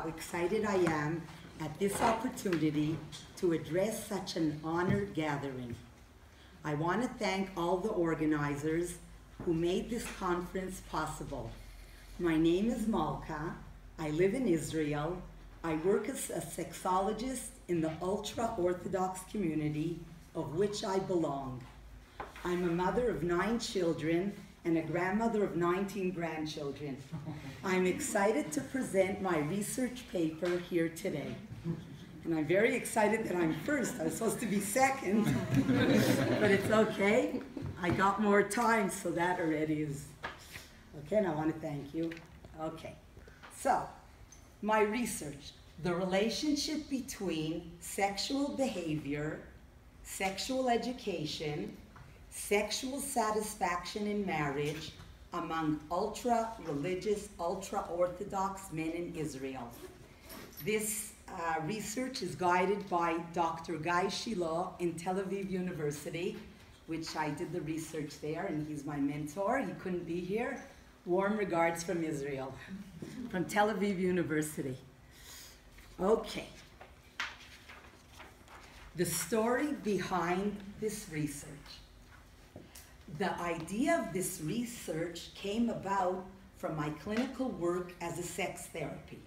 how excited I am at this opportunity to address such an honored gathering. I want to thank all the organizers who made this conference possible. My name is Malca. I live in Israel. I work as a sexologist in the ultra-Orthodox community of which I belong. I'm a mother of 9 children and a grandmother of 19 grandchildren. I'm excited to present my research paper here today. And I'm very excited that I'm first. I was supposed to be second, but it's okay. I got more time, so that already is okay, and I want to thank you. Okay, so my research, the relationship between sexual behavior, sexual education, sexual satisfaction in marriage among ultra-religious, ultra-Orthodox men in Israel. This research is guided by Dr. Guy Shiloh in Tel Aviv University, which I did the research there, and he's my mentor. He couldn't be here. Warm regards from Israel, from Tel Aviv University. Okay. The story behind this research. The idea of this research came about from my clinical work as a sex therapy.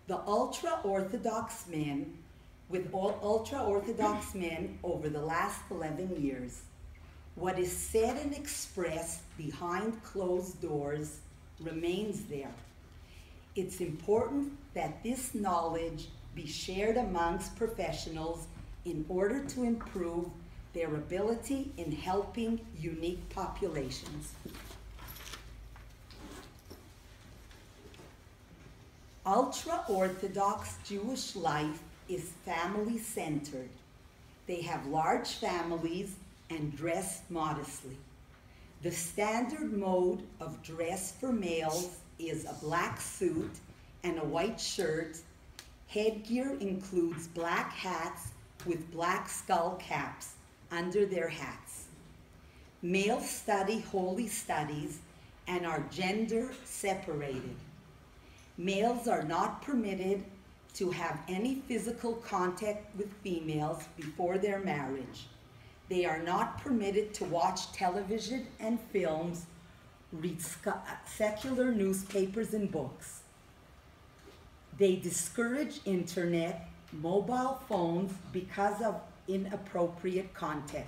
The ultra-Orthodox men, with all ultra-Orthodox men over the last 11 years, what is said and expressed behind closed doors remains there. It's important that this knowledge be shared amongst professionals in order to improve their ability in helping unique populations. Ultra-Orthodox Jewish life is family-centered. They have large families and dress modestly. The standard mode of dress for males is a black suit and a white shirt. Headgear includes black hats with black skull caps under their hats. Males study holy studies and are gender separated. Males are not permitted to have any physical contact with females before their marriage. They are not permitted to watch television and films, read secular newspapers and books. They discourage internet, mobile phones because of inappropriate content.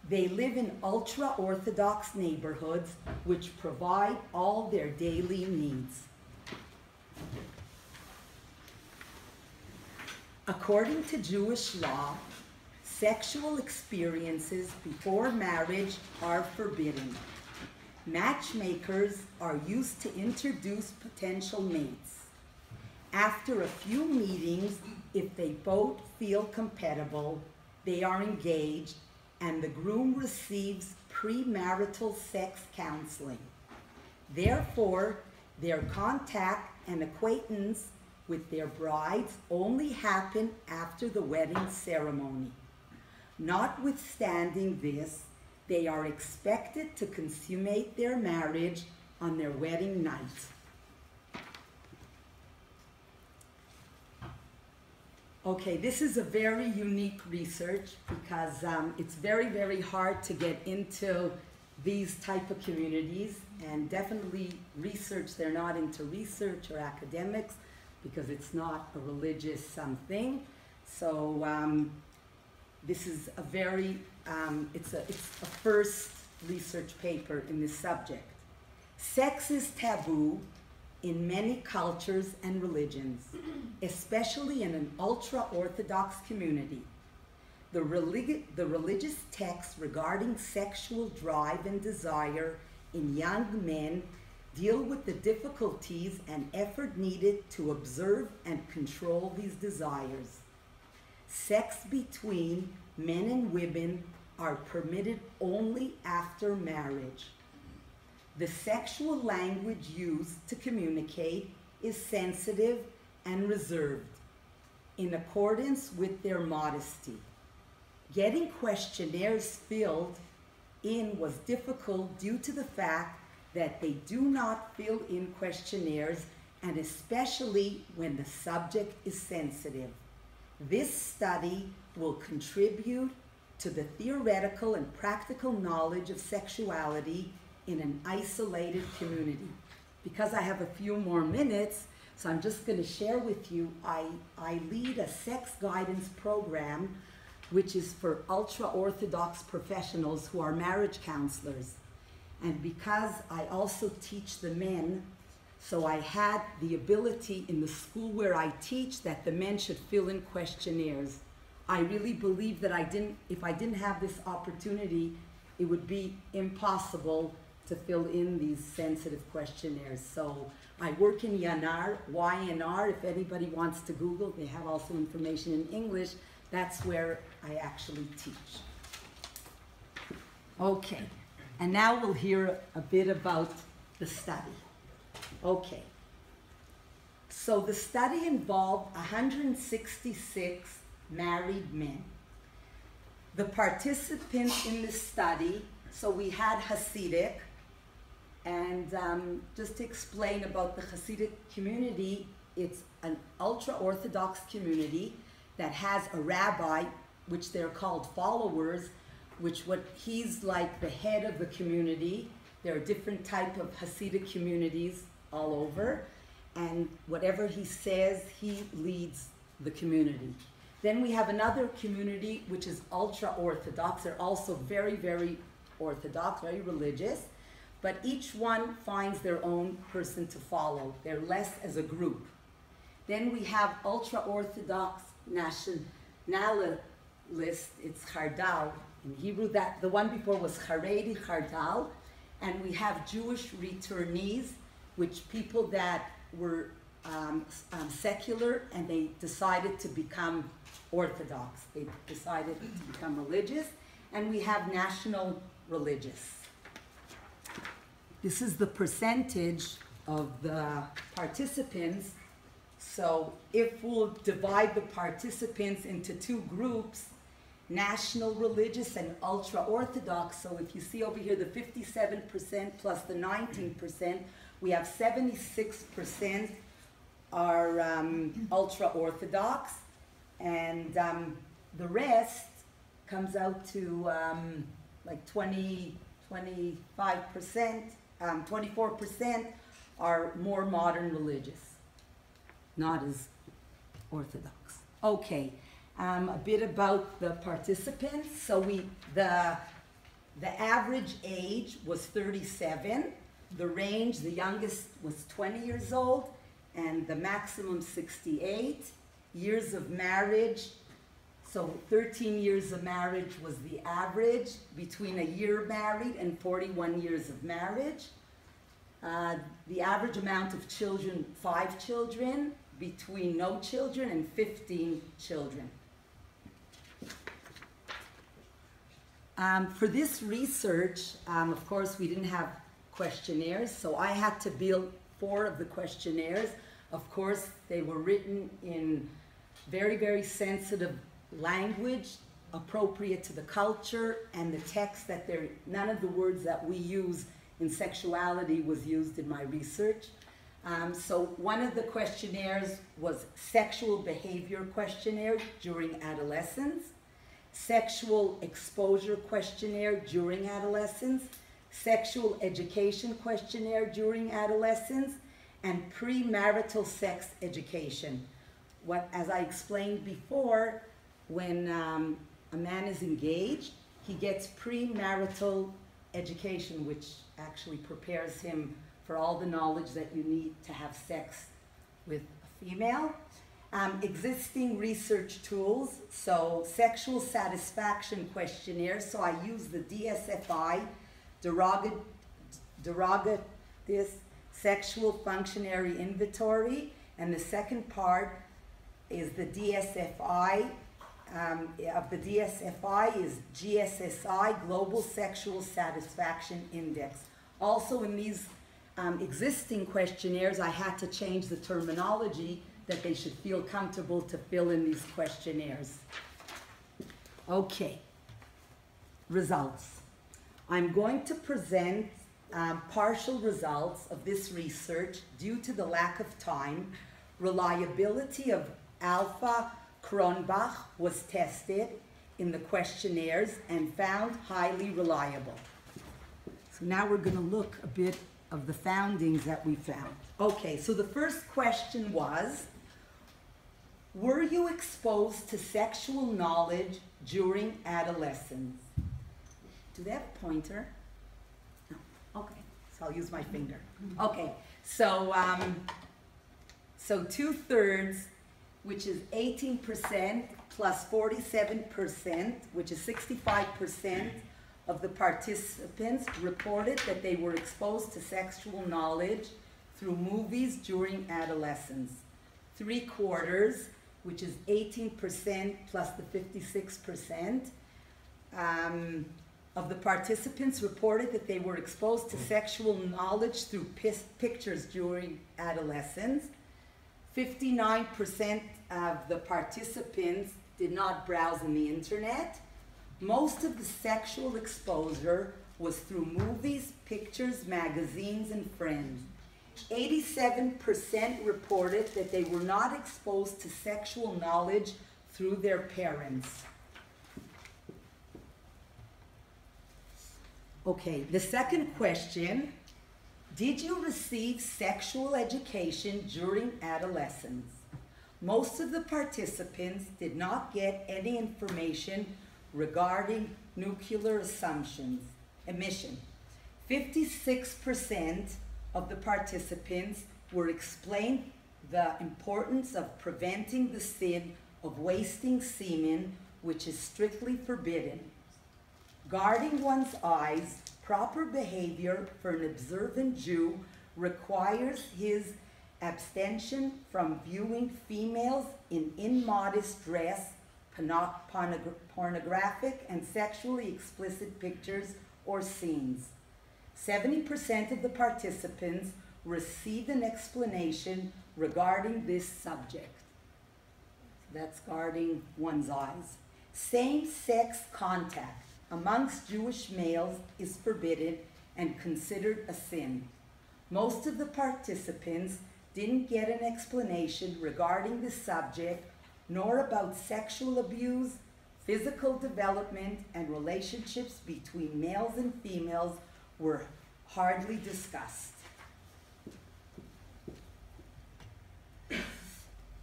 They live in ultra-Orthodox neighborhoods which provide all their daily needs. According to Jewish law, sexual experiences before marriage are forbidden. Matchmakers are used to introduce potential mates. After a few meetings, if they both feel compatible, they are engaged, and the groom receives premarital sex counseling. Therefore, their contact and acquaintance with their brides only happen after the wedding ceremony. Notwithstanding this, they are expected to consummate their marriage on their wedding night. Okay, this is a very unique research because it's very, very hard to get into these type of communities, and definitely research, they're not into research or academics because it's not a religious thing. So this is a very, it's a first research paper in this subject. Sex is taboo in many cultures and religions, especially in an ultra-Orthodox community. The religious texts regarding sexual drive and desire in young men deal with the difficulties and effort needed to observe and control these desires. Sex between men and women are permitted only after marriage. The sexual language used to communicate is sensitive and reserved, in accordance with their modesty. Getting questionnaires filled in was difficult due to the fact that they do not fill in questionnaires and especially when the subject is sensitive. This study will contribute to the theoretical and practical knowledge of sexuality in an isolated community. Because I have a few more minutes, so I'm just going to share with you, I lead a sex guidance program which is for ultra-Orthodox professionals who are marriage counselors. And because I also teach the men, so I had the ability in the school where I teach that the men should fill in questionnaires. I really believe that if I didn't have this opportunity, it would be impossible to fill in these sensitive questionnaires. So I work in YNR, YNR, if anybody wants to Google, they have also information in English. That's where I actually teach. Okay, and now we'll hear a bit about the study. Okay, so the study involved 166 married men. The participants in the study, so we had Hasidic, and just to explain about the Hasidic community, it's an ultra-Orthodox community that has a rabbi, which they're called followers, he's like the head of the community. There are different types of Hasidic communities all over, and whatever he says, he leads the community. Then we have another community which is ultra-Orthodox. They're also very, very Orthodox, very religious, but each one finds their own person to follow. They're less as a group. Then we have ultra-Orthodox nationalist, it's Chardal. In Hebrew, the one before was Haredi, Chardal. And we have Jewish returnees, which people that were secular and they decided to become Orthodox. They decided to become religious. And we have national religious. This is the percentage of the participants. So if we'll divide the participants into two groups, national religious and ultra-Orthodox, so if you see over here the 57% plus the 19%, we have 76% are ultra-Orthodox, and the rest comes out to like 25%, 24% are more modern religious, not as Orthodox. Okay, a bit about the participants. So the average age was 37. The range, the youngest was 20 years old, and the maximum 68. Years of marriage, so 13 years of marriage was the average, between a year married and 41 years of marriage. The average amount of children, 5 children, between no children and 15 children. For this research, of course, we didn't have questionnaires, so I had to build 4 of the questionnaires. Of course, they were written in very, very sensitive language, appropriate to the culture and the text that none of the words that we use in sexuality was used in my research. So one of the questionnaires was sexual behavior questionnaire during adolescence, sexual exposure questionnaire during adolescence, sexual education questionnaire during adolescence, and premarital sex education. As I explained before, when a man is engaged, he gets premarital education, which actually prepares him for all the knowledge that you need to have sex with a female. Existing research tools, so sexual satisfaction questionnaire. So I use the DSFI, this sexual functionary inventory, and the second part is the DSFI. Of the DSFI is GSSI, Global Sexual Satisfaction Index. Also in these existing questionnaires, I had to change the terminology that they should feel comfortable to fill in these questionnaires. Okay, results. I'm going to present partial results of this research due to the lack of time. Reliability of alpha Cronbach was tested in the questionnaires and found highly reliable. So now we're going to look a bit of the foundings that we found. Okay, so the first question was, were you exposed to sexual knowledge during adolescence? Do they have a pointer? No. Okay, so I'll use my finger. Okay, so 2/3, which is 18%, plus 47%, which is 65% of the participants reported that they were exposed to sexual knowledge through movies during adolescence. 3/4, which is 18% plus the 56%, of the participants reported that they were exposed to sexual knowledge through pictures during adolescence. 59% of the participants did not browse in the internet. Most of the sexual exposure was through movies, pictures, magazines, and friends. 87% reported that they were not exposed to sexual knowledge through their parents. Okay, the second question, did you receive sexual education during adolescence? Most of the participants did not get any information regarding nuclear emission. 56% of the participants were explained the importance of preventing the sin of wasting semen, which is strictly forbidden. Guarding one's eyes, proper behavior for an observant Jew requires his abstention from viewing females in immodest dress, pornographic and sexually explicit pictures or scenes. 70% of the participants received an explanation regarding this subject. That's guarding one's eyes. Same-sex contact amongst Jewish males is forbidden and considered a sin. Most of the participants didn't get an explanation regarding this subject, nor about sexual abuse, physical development, and relationships between males and females were hardly discussed.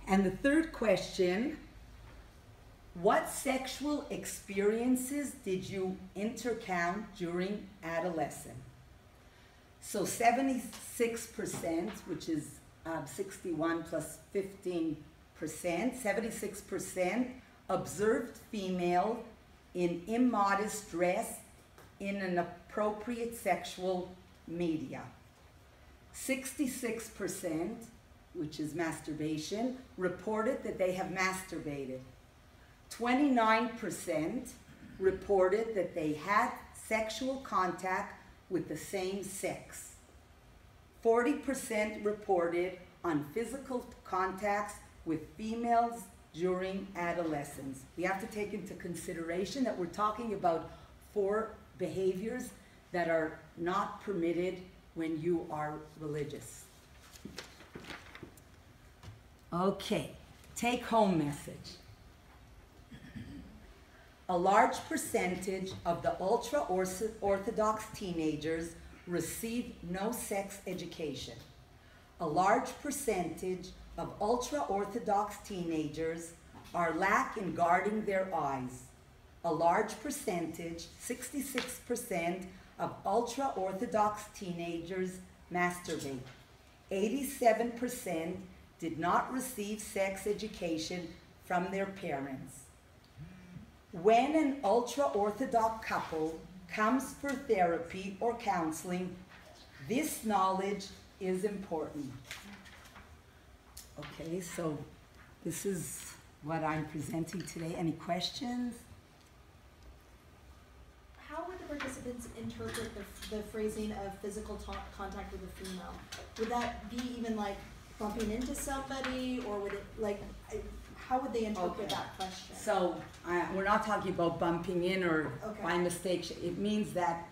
And the third question, what sexual experiences did you intercount during adolescence? So 76%, which is 61 plus 15%, 76% observed female in immodest dress in an appropriate sexual media. 66%, which is masturbation, reported that they have masturbated. 29% reported that they had sexual contact with the same sex. 40% reported on physical contacts with females during adolescence. We have to take into consideration that we're talking about 4 behaviors that are not permitted when you are religious. Okay, take-home message. A large percentage of the ultra-Orthodox teenagers receive no sex education. A large percentage of ultra-Orthodox teenagers are lax in guarding their eyes. A large percentage, 66% of ultra-Orthodox teenagers masturbate. 87% did not receive sex education from their parents. When an ultra-Orthodox couple comes for therapy or counseling, this knowledge is important. Okay, so this is what I'm presenting today. Any questions? How would the participants interpret the phrasing of physical contact with a female? Would that be even like bumping into somebody, or would it like, how would they interpret that question? So we're not talking about bumping in or by mistake. It means that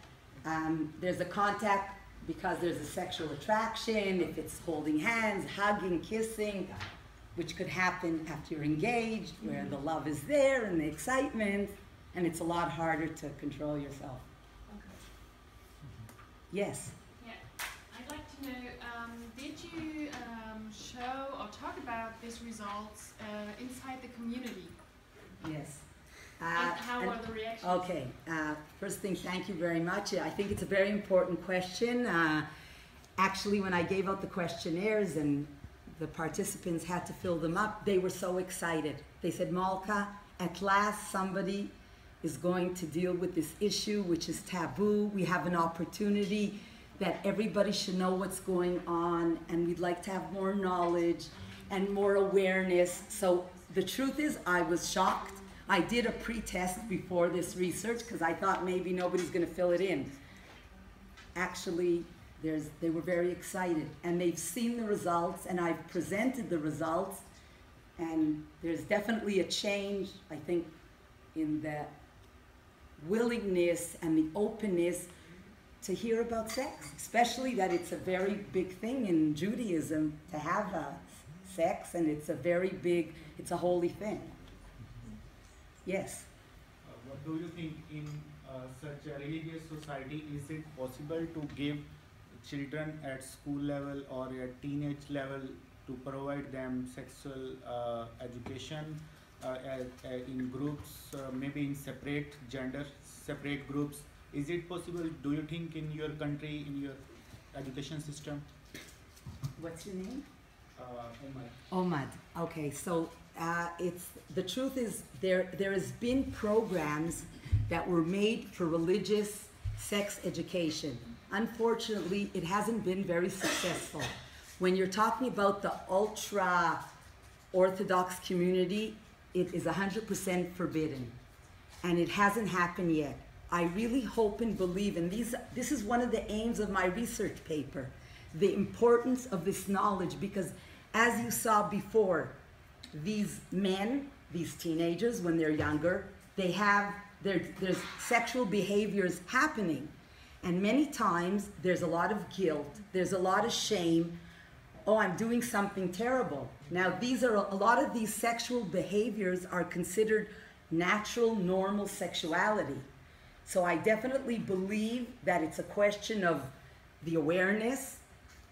there's a contact because there's a sexual attraction, if it's holding hands, hugging, kissing, which could happen after you're engaged, where the love is there and the excitement, and it's a lot harder to control yourself. Okay. Yes? Yeah, I'd like to know, did you show or talk about these results inside the community? Yes. And how are the reactions? Okay, first thing, thank you very much. I think it's a very important question. Actually, when I gave out the questionnaires and the participants had to fill them up, they were so excited. They said, Malca, at last somebody is going to deal with this issue, which is taboo. We have an opportunity that everybody should know what's going on, and we'd like to have more knowledge and more awareness. So the truth is, I was shocked. I did a pre-test before this research because I thought maybe nobody's going to fill it in. Actually, they were very excited, and they've seen the results, and I've presented the results, and there's definitely a change, I think, in the willingness and the openness to hear about sex, especially that it's a very big thing in Judaism to have sex, and it's a very big, it's a holy thing. Yes. What do you think in such a religious society, is it possible to give children at school level or at teenage level to provide them sexual education in groups, maybe in separate gender, separate groups? Is it possible, do you think, in your country, in your education system? What's your name? Omar. Omad. Okay, so the truth is there has been programs that were made for religious sex education. Unfortunately, it hasn't been very successful. When you're talking about the ultra-Orthodox community, it is 100% forbidden, and it hasn't happened yet. I really hope and believe, and this is one of the aims of my research paper, the importance of this knowledge, because as you saw before, these men, these teenagers, when they're younger, there's sexual behaviors happening. And many times there's a lot of guilt, there's a lot of shame. Oh, I'm doing something terrible. Now a lot of these sexual behaviors are considered natural, normal sexuality. So I definitely believe that it's a question of the awareness,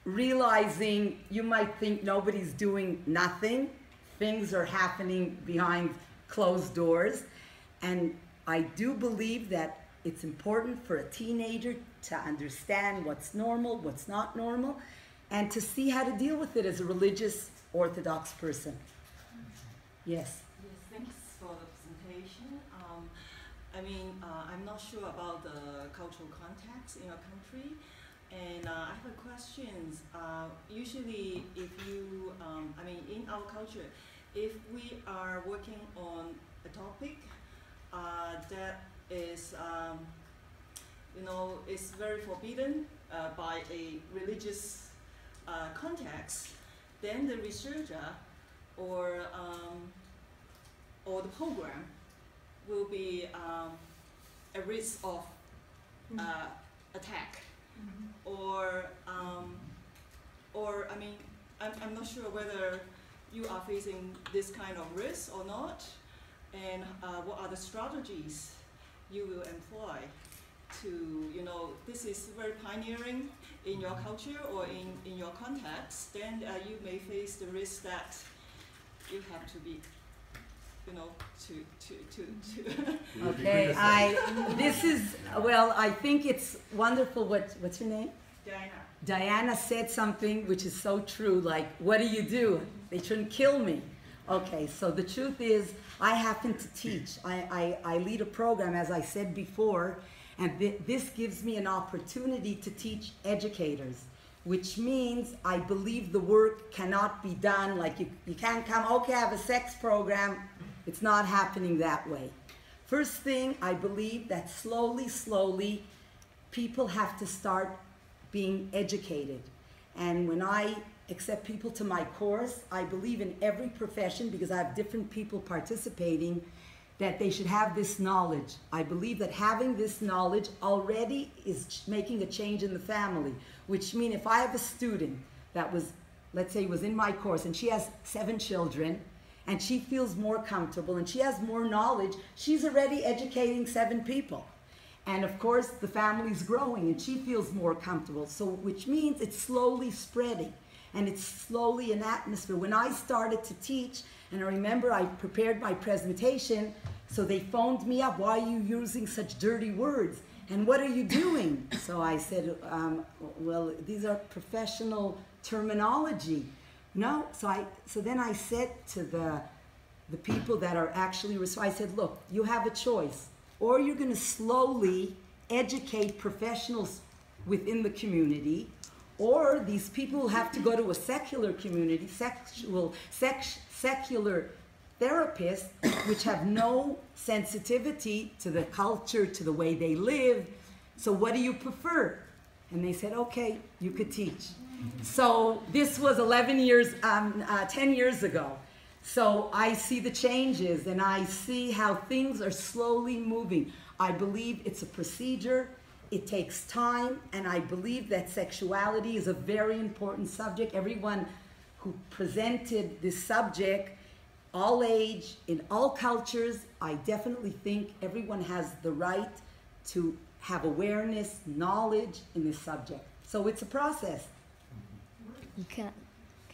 realizing you might think nobody's doing nothing, things are happening behind closed doors, and I do believe that it's important for a teenager to understand what's normal, what's not normal, and to see how to deal with it as a religious Orthodox person. Yes? Yes, thanks for the presentation. I'm not sure about the cultural context in your country, and I have a question. Usually, if you, in our culture, if we are working on a topic that is, is very forbidden by a religious context, then the researcher or the program will be at risk of attack, or I'm not sure whether you are facing this kind of risk or not, and what are the strategies you will employ to, this is very pioneering in your culture or in your context, then you may face the risk that you have to be, Okay, I think it's wonderful. What's your name? Diana. Diana said something which is so true, like, what do? They shouldn't kill me. Okay, so the truth is, I happen to teach. I lead a program, as I said before, and this gives me an opportunity to teach educators, which means I believe the work cannot be done, like you can't come, okay, I have a sex program. It's not happening that way. First thing, I believe that slowly, people have to start being educated. And when I accept people to my course, I believe in every profession, because I have different people participating, that they should have this knowledge. I believe that having this knowledge already is making a change in the family, which means if I have a student that was, let's say, was in my course and she has 7 children and she feels more comfortable and she has more knowledge, she's already educating 7 people. And of course, the family's growing and she feels more comfortable. So, which means it's slowly spreading and it's slowly an atmosphere. When I started to teach, and I remember I prepared my presentation, so they phoned me up, why are you using such dirty words? And what are you doing? So I said, well, these are professional terminology. No, so then I said to the people that are actually, I said, look, you have a choice. Or you're going to slowly educate professionals within the community, or these people will have to go to a secular community, secular therapists, which have no sensitivity to the culture, to the way they live. So what do you prefer? And they said, okay, you could teach. So this was 10 years ago. So I see the changes and I see how things are slowly moving. I believe it's a procedure, it takes time, and I believe that sexuality is a very important subject. Everyone who presented this subject, all age, in all cultures, I definitely think everyone has the right to have awareness, knowledge in this subject. So it's a process. You can't.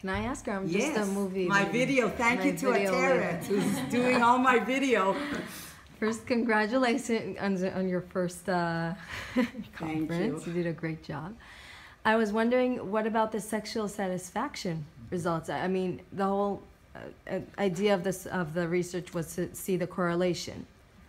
Can I ask her? I'm Yes, just a movie. my video. Thank you to video Atera, lady. who's doing all my video. First, congratulations on your first conference. You did a great job. I was wondering, what about the sexual satisfaction results? I mean, the whole idea of the research was to see the correlation.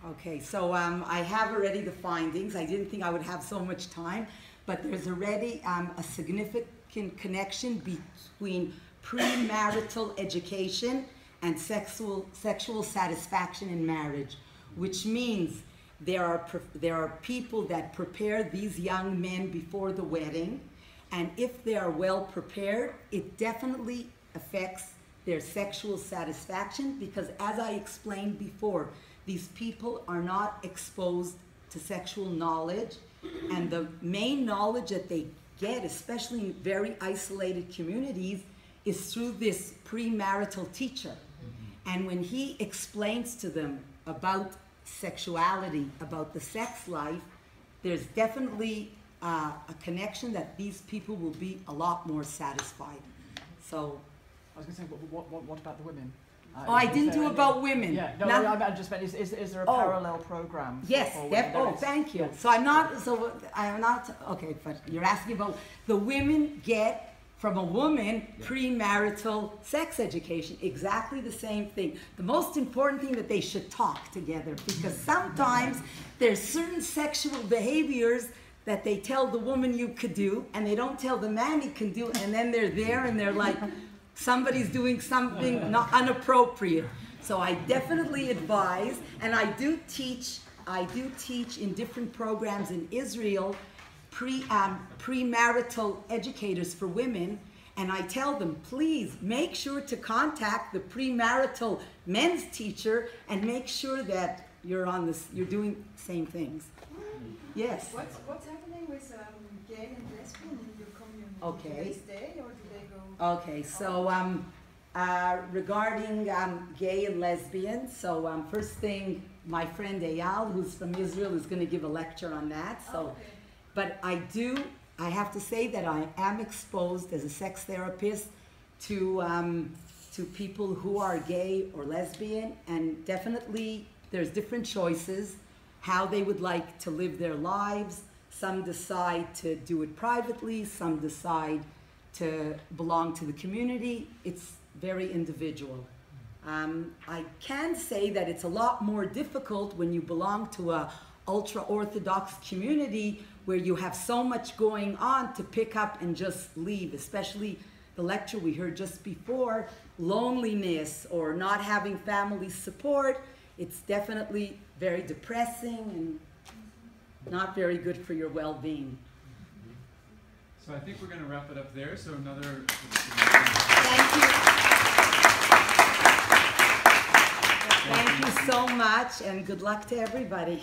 Okay, so I have already the findings. I didn't think I would have so much time, but there's already a significant connection between premarital education and sexual satisfaction in marriage, which means there are people that prepare these young men before the wedding, and if they are well prepared, it definitely affects their sexual satisfaction, because as I explained before, these people are not exposed to sexual knowledge, and the main knowledge that they get, especially in very isolated communities, is through this premarital teacher. And when he explains to them about sexuality, about the sex life, there's definitely a connection that these people will be a lot more satisfied. So. I was going to say, what about the women? Oh, I didn't do about women. Yeah, no, I just meant, is there a parallel program? Yes, thank you. So I'm not, okay, but you're asking about, the women get from a woman premarital sex education, exactly the same thing. The most important thing that they should talk together, because sometimes there's certain sexual behaviors that they tell the woman you could do, and they don't tell the man he can do, and then they're there and they're like, somebody's doing something not inappropriate. So I definitely advise, and I do teach in different programs in Israel, premarital educators for women, and I tell them, please make sure to contact the premarital men's teacher and make sure that you're doing the same things. Yes. What's happening with gay and lesbian in your community? Okay. Do they stay or do they go? Okay, so regarding gay and lesbian, so first thing, my friend Eyal, who's from Israel, is going to give a lecture on that. So, okay. But I have to say that I am exposed as a sex therapist to people who are gay or lesbian, and definitely there's different choices how they would like to live their lives. Some decide to do it privately, some decide to belong to the community. It's very individual. I can say that it's a lot more difficult when you belong to a ultra-Orthodox community where you have so much going on to pick up and just leave, especially the lecture we heard just before, loneliness or not having family support. It's definitely very depressing and not very good for your well-being. So I think we're going to wrap it up there. So another... Thank you. Thank you so much, and good luck to everybody.